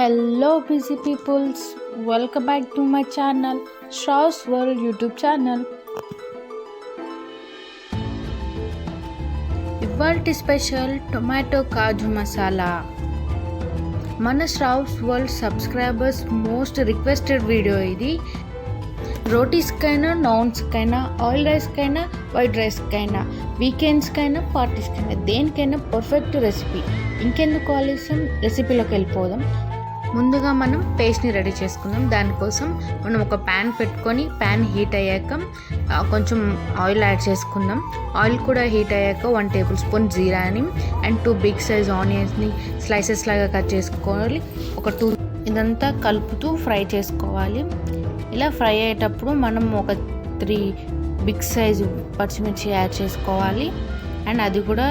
Hello busy peoples, welcome back to my channel, Shraw's World YouTube channel. ఇవాల్టి special tomato కాజు మసాలా. మన Shravs world subscribers most requested video ఇది. రోటీస్కైనా, నాన్స్కైనా, oil రైస్కైనా, white రైస్కైనా, వీకెండ్స్కైనా, పార్టీస్కైనా, దేనికైనా perfect recipe. ఇంకెందుకు ఆలస్యం, రెసిపీలోకి వెళ్ళిపోదాం. ముందుగా మనం పేస్ట్ని రెడీ చేసుకుందాం. దానికోసం మనం ఒక ప్యాన్ పెట్టుకొని ప్యాన్ హీట్ అయ్యాక కొంచెం ఆయిల్ యాడ్ చేసుకుందాం. ఆయిల్ కూడా హీట్ అయ్యాక 1 టేబుల్ స్పూన్ జీరాని అండ్ 2 బిగ్ సైజ్ ఆనియన్స్ని స్లైసెస్ లాగా కట్ చేసుకోవాలి. ఒక 2 ఇదంతా కలుపుతూ ఫ్రై చేసుకోవాలి. ఇలా ఫ్రై అయ్యేటప్పుడు మనం ఒక 3 బిగ్ సైజు పచ్చిమిర్చి యాడ్ చేసుకోవాలి అండ్ అది కూడా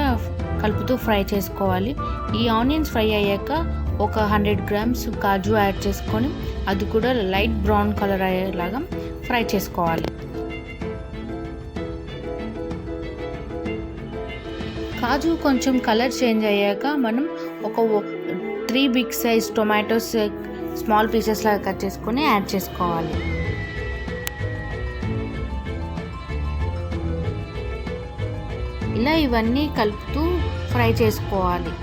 కలుపుతూ ఫ్రై చేసుకోవాలి. ఈ ఆనియన్స్ ఫ్రై అయ్యాక ఒక 100 గ్రామ్స్ కాజు యాడ్ చేసుకొని అది కూడా లైట్ బ్రౌన్ కలర్ అయ్యేలాగా ఫ్రై చేసుకోవాలి. కాజు కొంచెం కలర్ చేంజ్ అయ్యాక మనం ఒక 3 big size tomatoes small pieces లాగా కట్ చేసుకొని యాడ్ చేసుకోవాలి. ఇలా ఇవన్నీ కలుపుతూ ఫ్రై చేసుకోవాలి.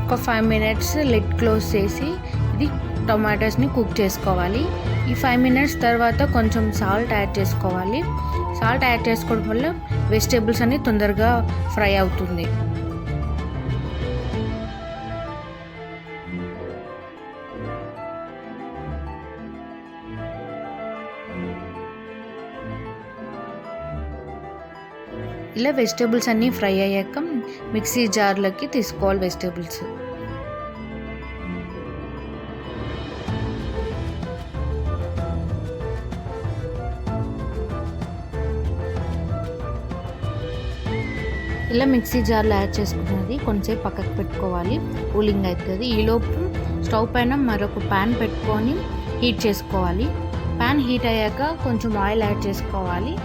ఒక 5 మినిట్స్ లిడ్ క్లోజ్ చేసి ఇది టొమాటోస్ని కుక్ చేసుకోవాలి. ఈ 5 మినిట్స్ తర్వాత కొంచెం సాల్ట్ యాడ్ చేసుకోవాలి. సాల్ట్ యాడ్ చేసుకోవడం వల్ల వెజిటేబుల్స్ అన్ని తొందరగా ఫ్రై అవుతుంది. ఇలా వెజిటేబుల్స్ అన్నీ ఫ్రై అయ్యాక మిక్సీ జార్లోకి తీసుకోవాలి వెజిటేబుల్స్. ఇలా మిక్సీ జార్లో యాడ్ చేసుకున్నది కొంచెంసేపు పక్కకు పెట్టుకోవాలి, కూలింగ్ అవుతుంది. ఈలోపు స్టవ్ పైన మరొక ప్యాన్ పెట్టుకొని హీట్ చేసుకోవాలి. ప్యాన్ హీట్ అయ్యాక కొంచెం ఆయిల్ యాడ్ చేసుకోవాలి.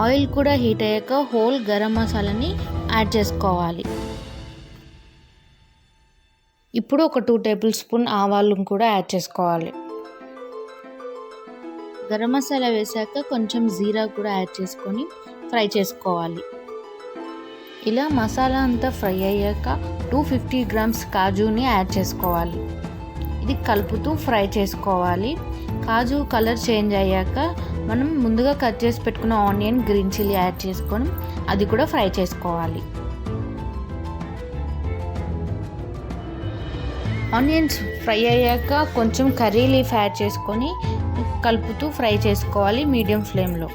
ఆయిల్ కూడా హీట్ అయ్యాక హోల్ గరం మసాలాని యాడ్ చేసుకోవాలి. ఇప్పుడు ఒక 2 టేబుల్ స్పూన్ ఆవాలను కూడా యాడ్ చేసుకోవాలి. గరం మసాలా వేసాక కొంచెం జీరా కూడా యాడ్ చేసుకొని ఫ్రై చేసుకోవాలి. ఇలా మసాలా అంతా ఫ్రై అయ్యాక 250 గ్రామ్స్ కాజుని యాడ్ చేసుకోవాలి. ఇది కలుపుతూ ఫ్రై చేసుకోవాలి. కాజు కలర్ చేంజ్ అయ్యాక మనం ముందుగా కట్ చేసి పెట్టుకున్న ఆనియన్, గ్రీన్ చిల్లీ యాడ్ చేసుకొని అది కూడా ఫ్రై చేసుకోవాలి. ఆనియన్స్ ఫ్రై అయ్యాక కొంచెం కర్రీ లీఫ్ యాడ్ చేసుకొని కలుపుతూ ఫ్రై చేసుకోవాలి మీడియం ఫ్లేమ్లో.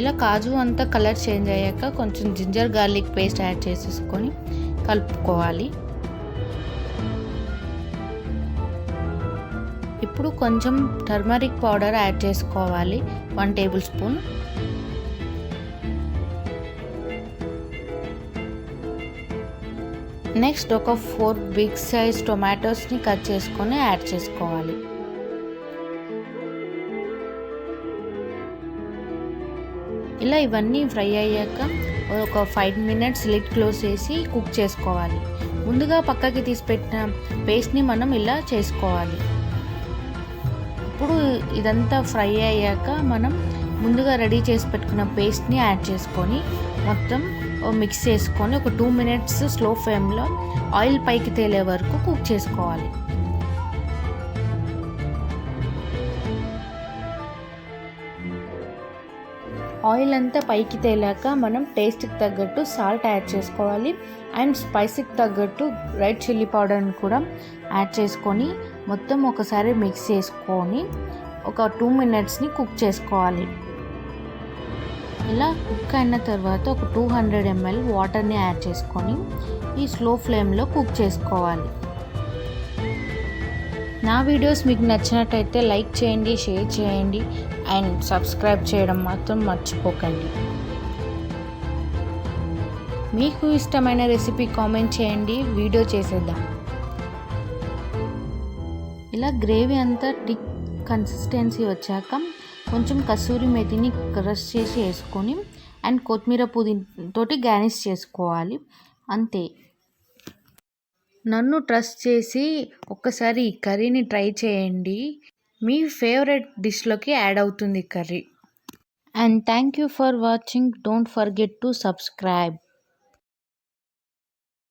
ఇలా కాజు అంతా కలర్ చేంజ్ అయ్యాక కొంచెం జింజర్ గార్లిక్ పేస్ట్ యాడ్ చేసేసుకొని కలుపుకోవాలి. ఇప్పుడు కొంచెం టర్మరిక్ పౌడర్ యాడ్ చేసుకోవాలి, 1 టేబుల్ స్పూన్. నెక్స్ట్ ఒక 4 బిగ్ సైజ్ టొమాటోస్ని కట్ చేసుకొని యాడ్ చేసుకోవాలి. ఇలా ఇవన్నీ ఫ్రై అయ్యాక ఒక 5 మినిట్స్ లిడ్ క్లోజ్ చేసి కుక్ చేసుకోవాలి. ముందుగా పక్కకి తీసిపెట్టిన పేస్ట్ని మనం ఇలా చేసుకోవాలి. ఇప్పుడు ఇదంతా ఫ్రై అయ్యాక మనం ముందుగా రెడీ చేసి పెట్టుకున్న పేస్ట్ని యాడ్ చేసుకొని మొత్తం మిక్స్ చేసుకొని ఒక 2 మినిట్స్ స్లో ఫ్లేమ్లో ఆయిల్ పైకి తేలే వరకు కుక్ చేసుకోవాలి. ఆయిల్ అంతా పైకి తేలాక మనం టేస్ట్కి తగ్గట్టు సాల్ట్ యాడ్ చేసుకోవాలి అండ్ స్పైసీకి తగ్గట్టు రెడ్ చిల్లీ పౌడర్ని కూడా యాడ్ చేసుకొని మొత్తం ఒకసారి మిక్స్ చేసుకొని ఒక 2 మినిట్స్ని కుక్ చేసుకోవాలి. ఇలా కుక్ అయిన తర్వాత ఒక 200 ml వాటర్ని యాడ్ చేసుకొని ఈ స్లో ఫ్లేమ్లో కుక్ చేసుకోవాలి. నా వీడియోస్ మీకు నచ్చినట్టయితే లైక్ చేయండి, షేర్ చేయండి అండ్ సబ్స్క్రైబ్ చేయడం మాత్రం మర్చిపోకండి. మీకు ఇష్టమైన రెసిపీ కామెంట్ చేయండి, వీడియో చేసేద్దాం. ఇలా గ్రేవీ అంతా థిక్ కన్సిస్టెన్సీ వచ్చాక కొంచెం కసూరి మెతిని క్రష్ చేసి వేసుకొని అండ్ కొత్తిమీర పుదీనతోటి గార్నిష్ చేసుకోవాలి. అంతే. నన్ను ట్రస్ట్ చేసి ఒక్కసారి ఈ కర్రీని ట్రై చేయండి. మీ ఫేవరెట్ డిష్లోకి యాడ్ అవుతుంది curry. And thank you for watching. Don't forget to subscribe.